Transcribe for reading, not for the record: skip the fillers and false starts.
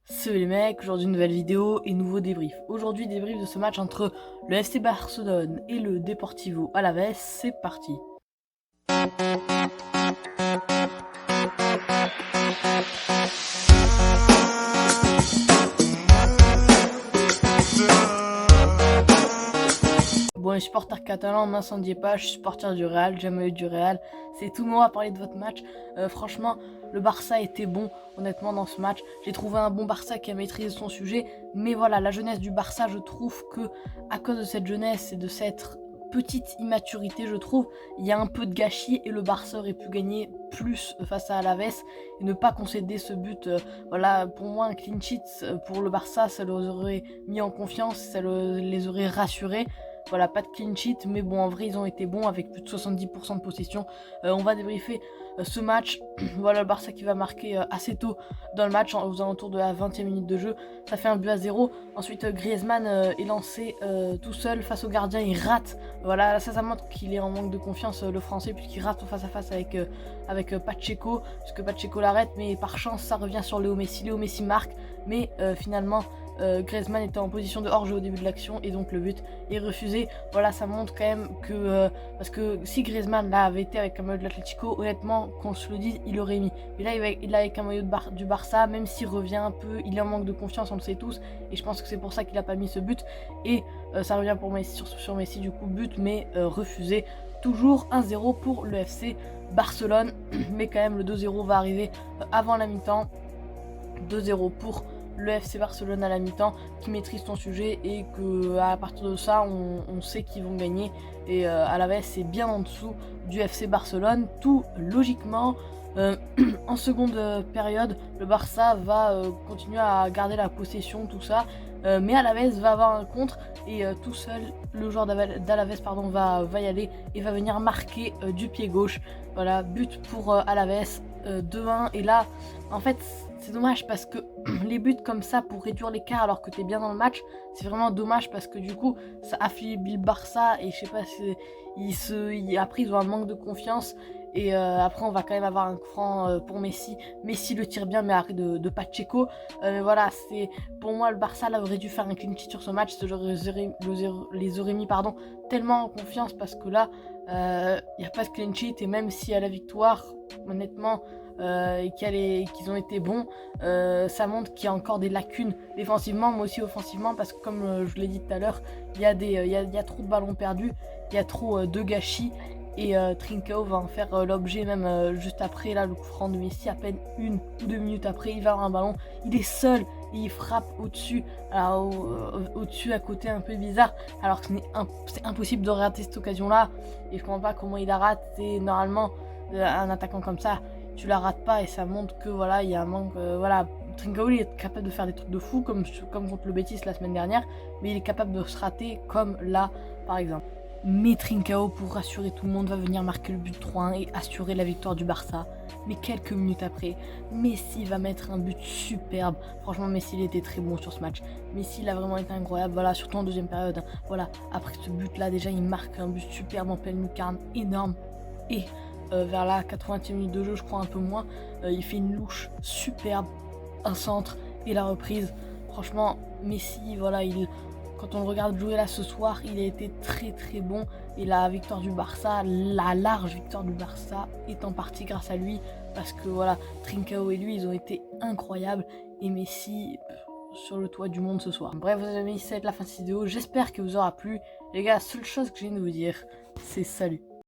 Salut les mecs, aujourd'hui une nouvelle vidéo et nouveau débrief. Aujourd'hui débrief de ce match entre le FC Barcelone et le Deportivo Alavés, c'est parti. Bon, les supporters catalans, m'incendiez pas, je suis supporter du Real, j'aime le du Real. C'est tout, moi à parler de votre match. Franchement, le Barça était bon, honnêtement, dans ce match. J'ai trouvé un bon Barça qui a maîtrisé son sujet. Mais voilà, la jeunesse du Barça, je trouve que à cause de cette jeunesse et de cette petite immaturité, je trouve, il y a un peu de gâchis et le Barça aurait pu gagner plus face à Alavés et ne pas concéder ce but. Voilà, pour moi, un clean sheet pour le Barça, ça les aurait mis en confiance, ça les aurait rassurés. Voilà, pas de clean sheet, mais bon, en vrai, ils ont été bons avec plus de 70% de possession. On va débriefer ce match. Voilà, le Barça qui va marquer assez tôt dans le match, aux alentours de la 20e minute de jeu. Ça fait un but à 0. Ensuite, Griezmann est lancé tout seul face au gardien, il rate. Voilà, ça montre qu'il est en manque de confiance, le français, puisqu'il rate au face-à-face avec Pacheco, puisque Pacheco l'arrête, mais par chance, ça revient sur Léo Messi. Léo Messi marque, mais finalement, Griezmann était en position de hors-jeu au début de l'action et donc le but est refusé. Voilà, ça montre quand même que parce que si Griezmann là avait été avec un maillot de l'Atlético, honnêtement, qu'on se le dise, il aurait mis. Mais là, il est avec un maillot du Barça, même s'il revient un peu, il est en manque de confiance, on le sait tous, et je pense que c'est pour ça qu'il a pas mis ce but. Et ça revient pour Messi sur Messi, du coup but, mais refusé. Toujours 1-0 pour le FC Barcelone, mais quand même le 2-0 va arriver avant la mi-temps. 2-0 pour le FC Barcelone à la mi-temps, qui maîtrise son sujet et que à partir de ça on sait qu'ils vont gagner. Et Alavés c'est bien en dessous du FC Barcelone, tout logiquement. En seconde période, le Barça va continuer à garder la possession, tout ça, mais Alavés va avoir un contre et tout seul le joueur d'Alavés va y aller et va venir marquer du pied gauche. Voilà, but pour Alavés, 2-1. Et là, en fait, c'est dommage parce que les buts comme ça pour réduire l'écart alors que t'es bien dans le match, c'est vraiment dommage parce que du coup, ça affaiblit le Barça et je sais pas si après ils ont un manque de confiance. Et après on va quand même avoir un coup franc pour Messi. Messi le tire bien mais arrêt de Pacheco. Mais voilà, c'est pour moi le Barça là aurait dû faire un clean sheet sur ce match. Les aurait mis tellement en confiance parce que là il n'y a pas de clean sheet. Et même si à la victoire, honnêtement, et qu'ils ont été bons, ça montre qu'il y a encore des lacunes défensivement, mais aussi offensivement, parce que comme je l'ai dit tout à l'heure, il y a trop de ballons perdus, il y a trop de gâchis. Et Trincao va en faire l'objet même juste après là, le coup franc de Messi, à peine 1 ou 2 minutes après, il va avoir un ballon, il est seul et il frappe au-dessus, au-dessus à côté, un peu bizarre, alors que c'est impossible de rater cette occasion là. Et je comprends pas comment il la rate. C'est normalement un attaquant comme ça, tu la rates pas, et ça montre que voilà, il y a un manque. Voilà, Trincao est capable de faire des trucs de fou comme contre le Betis la semaine dernière, mais il est capable de se rater comme là par exemple. Mais Trincao, pour rassurer tout le monde, va venir marquer le but 3-1 et assurer la victoire du Barça. Mais quelques minutes après, Messi va mettre un but superbe. Franchement, Messi il était très bon sur ce match. Messi il a vraiment été incroyable, voilà, surtout en deuxième période. Voilà, après ce but là, déjà il marque un but superbe en pleine lucarne, énorme. Et vers la 80e minute de jeu, je crois un peu moins, il fait une louche superbe, un centre et la reprise. Franchement, Messi, voilà, quand on le regarde jouer là ce soir, il a été très très bon. Et la victoire du Barça, la large victoire du Barça, est en partie grâce à lui. Parce que voilà, Trincao et lui, ils ont été incroyables. Et Messi, sur le toit du monde ce soir. Bref, vous avez mis, ça va être la fin de cette vidéo. J'espère que vous aura plu. Les gars, la seule chose que j'ai à vous dire, c'est salut.